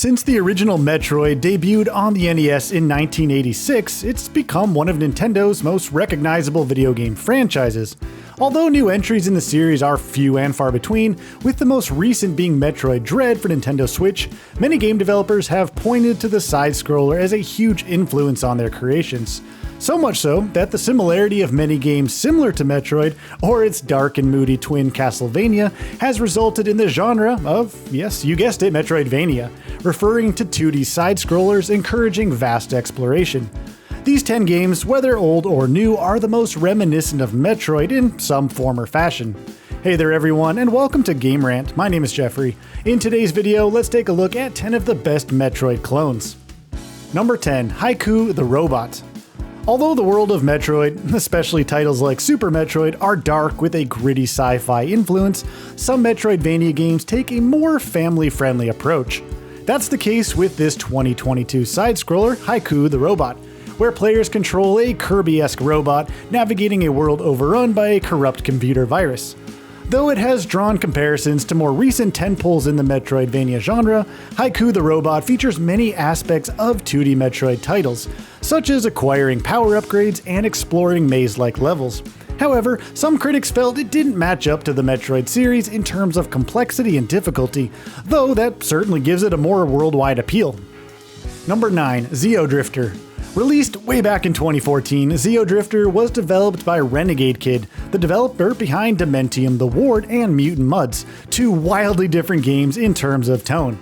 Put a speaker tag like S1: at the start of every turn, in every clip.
S1: Since the original Metroid debuted on the NES in 1986, it's become one of Nintendo's most recognizable video game franchises. Although new entries in the series are few and far between, with the most recent being Metroid Dread for Nintendo Switch, many game developers have pointed to the side-scroller as a huge influence on their creations. So much so that the similarity of many games similar to Metroid, or its dark and moody twin Castlevania, has resulted in the genre of, yes, you guessed it, Metroidvania, referring to 2D side-scrollers encouraging vast exploration. These 10 games, whether old or new, are the most reminiscent of Metroid in some form or fashion. Hey there everyone, and welcome to Game Rant. My name is Geoffrey. In today's video, let's take a look at 10 of the best Metroid clones. Number 10. Haiku the Robot. Although the world of Metroid, especially titles like Super Metroid, are dark with a gritty sci-fi influence, some Metroidvania games take a more family-friendly approach. That's the case with this 2022 side-scroller, Haiku the Robot, where players control a Kirby-esque robot navigating a world overrun by a corrupt computer virus. Though it has drawn comparisons to more recent tentpoles in the Metroidvania genre, Haiku the Robot features many aspects of 2D Metroid titles, such as acquiring power upgrades and exploring maze-like levels. However, some critics felt it didn't match up to the Metroid series in terms of complexity and difficulty, though that certainly gives it a more worldwide appeal. Number 9. Xeodrifter. Released way back in 2014, Xeodrifter was developed by Renegade Kid, the developer behind Dementium the Ward and Mutant Mudds, two wildly different games in terms of tone.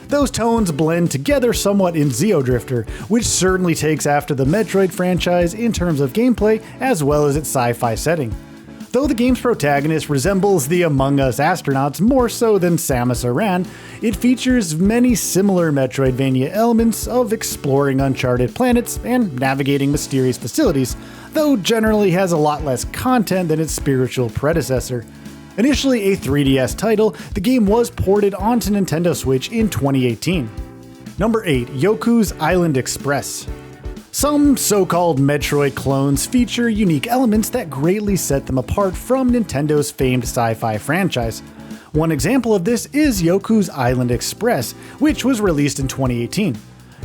S1: Those tones blend together somewhat in Xeodrifter, which certainly takes after the Metroid franchise in terms of gameplay as well as its sci-fi setting. Though the game's protagonist resembles the Among Us astronauts more so than Samus Aran, it features many similar Metroidvania elements of exploring uncharted planets and navigating mysterious facilities, though generally has a lot less content than its spiritual predecessor. Initially a 3DS title, the game was ported onto Nintendo Switch in 2018. Number 8. Yoku's Island Express. Some so-called Metroid clones feature unique elements that greatly set them apart from Nintendo's famed sci-fi franchise. One example of this is Yoku's Island Express, which was released in 2018.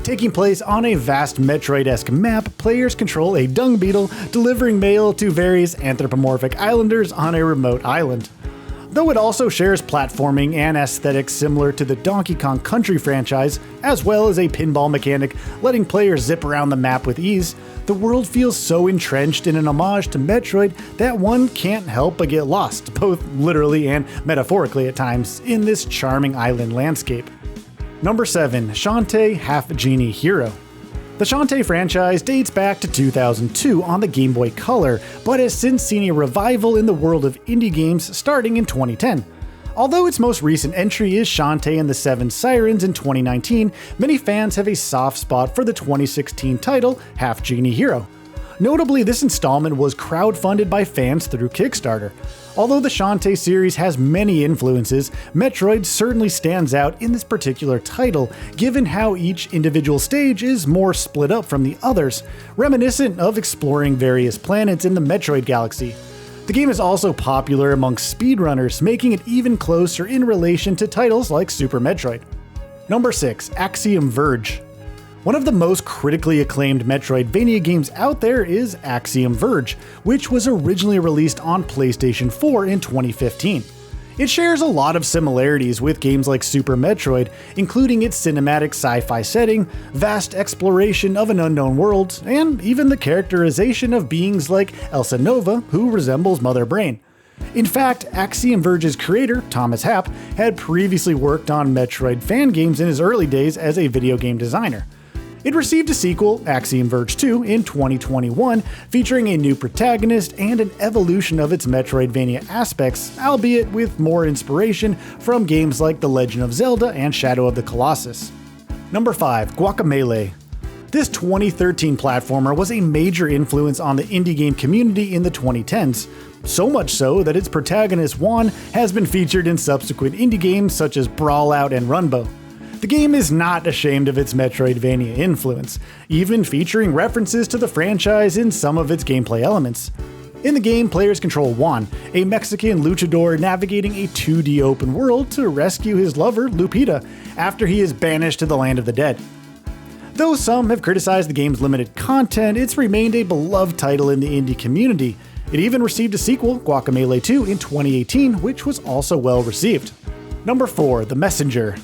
S1: Taking place on a vast Metroid-esque map, players control a dung beetle delivering mail to various anthropomorphic islanders on a remote island. Though it also shares platforming and aesthetics similar to the Donkey Kong Country franchise, as well as a pinball mechanic letting players zip around the map with ease, the world feels so entrenched in an homage to Metroid that one can't help but get lost, both literally and metaphorically at times, in this charming island landscape. Number 7. Shantae Half-Genie Hero. The Shantae franchise dates back to 2002 on the Game Boy Color, but has since seen a revival in the world of indie games starting in 2010. Although its most recent entry is Shantae and the Seven Sirens in 2019, many fans have a soft spot for the 2016 title, Half-Genie Hero. Notably, this installment was crowdfunded by fans through Kickstarter. Although the Shantae series has many influences, Metroid certainly stands out in this particular title, given how each individual stage is more split up from the others, reminiscent of exploring various planets in the Metroid galaxy. The game is also popular amongst speedrunners, making it even closer in relation to titles like Super Metroid. Number 6. Axiom Verge. One of the most critically acclaimed Metroidvania games out there is Axiom Verge, which was originally released on PlayStation 4 in 2015. It shares a lot of similarities with games like Super Metroid, including its cinematic sci-fi setting, vast exploration of an unknown world, and even the characterization of beings like Elsa Nova, who resembles Mother Brain. In fact, Axiom Verge's creator, Thomas Happ, had previously worked on Metroid fan games in his early days as a video game designer. It received a sequel, Axiom Verge 2, in 2021, featuring a new protagonist and an evolution of its Metroidvania aspects, albeit with more inspiration from games like The Legend of Zelda and Shadow of the Colossus. Number 5. Guacamelee. This 2013 platformer was a major influence on the indie game community in the 2010s, so much so that its protagonist Juan has been featured in subsequent indie games such as Brawlout and Runbow. The game is not ashamed of its Metroidvania influence, even featuring references to the franchise in some of its gameplay elements. In the game, players control Juan, a Mexican luchador navigating a 2D open world to rescue his lover, Lupita, after he is banished to the land of the dead. Though some have criticized the game's limited content, it's remained a beloved title in the indie community. It even received a sequel, Guacamelee 2, in 2018, which was also well received. Number 4, The Messenger.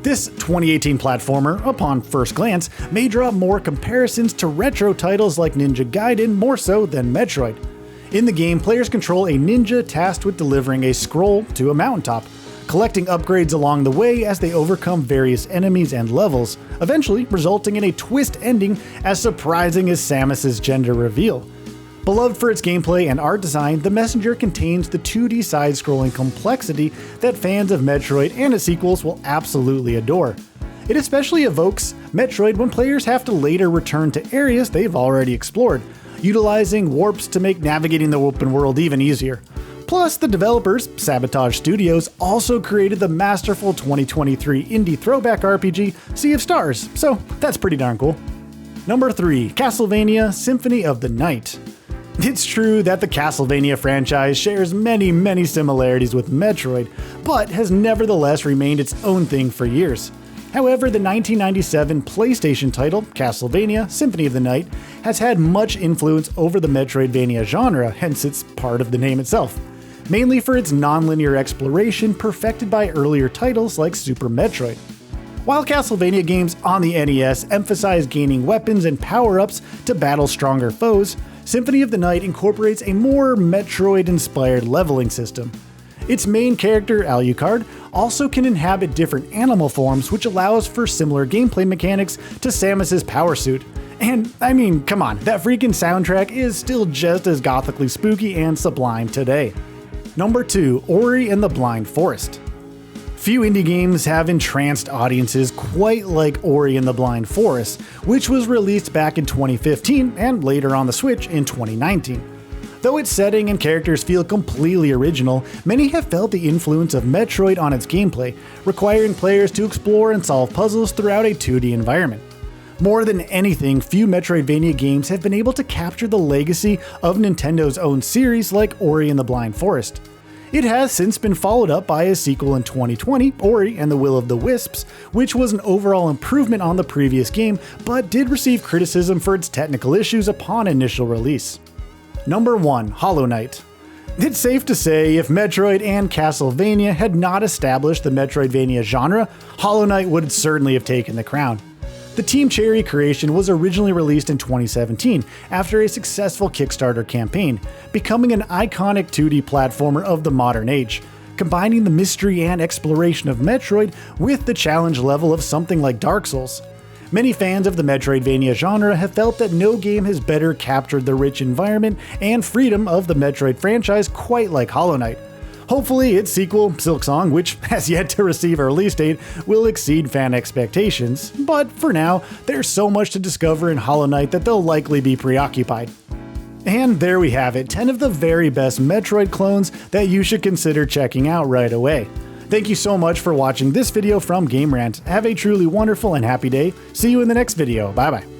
S1: This 2018 platformer, upon first glance, may draw more comparisons to retro titles like Ninja Gaiden more so than Metroid. In the game, players control a ninja tasked with delivering a scroll to a mountaintop, collecting upgrades along the way as they overcome various enemies and levels, eventually resulting in a twist ending as surprising as Samus's gender reveal. Beloved for its gameplay and art design, The Messenger contains the 2D side-scrolling complexity that fans of Metroid and its sequels will absolutely adore. It especially evokes Metroid when players have to later return to areas they've already explored, utilizing warps to make navigating the open world even easier. Plus, the developers, Sabotage Studios, also created the masterful 2023 indie throwback RPG, Sea of Stars, so that's pretty darn cool. Number 3, Castlevania Symphony of the Night. It's true that the Castlevania franchise shares many similarities with Metroid, but has nevertheless remained its own thing for years. However, the 1997 PlayStation title, Castlevania Symphony of the Night, has had much influence over the Metroidvania genre, hence it's part of the name itself, mainly for its non-linear exploration perfected by earlier titles like Super Metroid. While Castlevania games on the NES emphasize gaining weapons and power-ups to battle stronger foes, Symphony of the Night incorporates a more Metroid-inspired leveling system. Its main character, Alucard, also can inhabit different animal forms, which allows for similar gameplay mechanics to Samus's power suit. And, I mean, come on, that freaking soundtrack is still just as gothically spooky and sublime today. Number 2, Ori and the Blind Forest. Few indie games have entranced audiences quite like Ori and the Blind Forest, which was released back in 2015 and later on the Switch in 2019. Though its setting and characters feel completely original, many have felt the influence of Metroid on its gameplay, requiring players to explore and solve puzzles throughout a 2D environment. More than anything, few Metroidvania games have been able to capture the legacy of Nintendo's own series like Ori and the Blind Forest. It has since been followed up by a sequel in 2020, Ori and the Will of the Wisps, which was an overall improvement on the previous game, but did receive criticism for its technical issues upon initial release. Number 1, Hollow Knight. It's safe to say if Metroid and Castlevania had not established the Metroidvania genre, Hollow Knight would certainly have taken the crown. The Team Cherry creation was originally released in 2017 after a successful Kickstarter campaign, becoming an iconic 2D platformer of the modern age, combining the mystery and exploration of Metroid with the challenge level of something like Dark Souls. Many fans of the Metroidvania genre have felt that no game has better captured the rich environment and freedom of the Metroid franchise quite like Hollow Knight. Hopefully, its sequel, Silksong, which has yet to receive a release date, will exceed fan expectations, but for now, there's so much to discover in Hollow Knight that they'll likely be preoccupied. And there we have it, 10 of the very best Metroid clones that you should consider checking out right away. Thank you so much for watching this video from Game Rant. Have a truly wonderful and happy day. See you in the next video. Bye bye.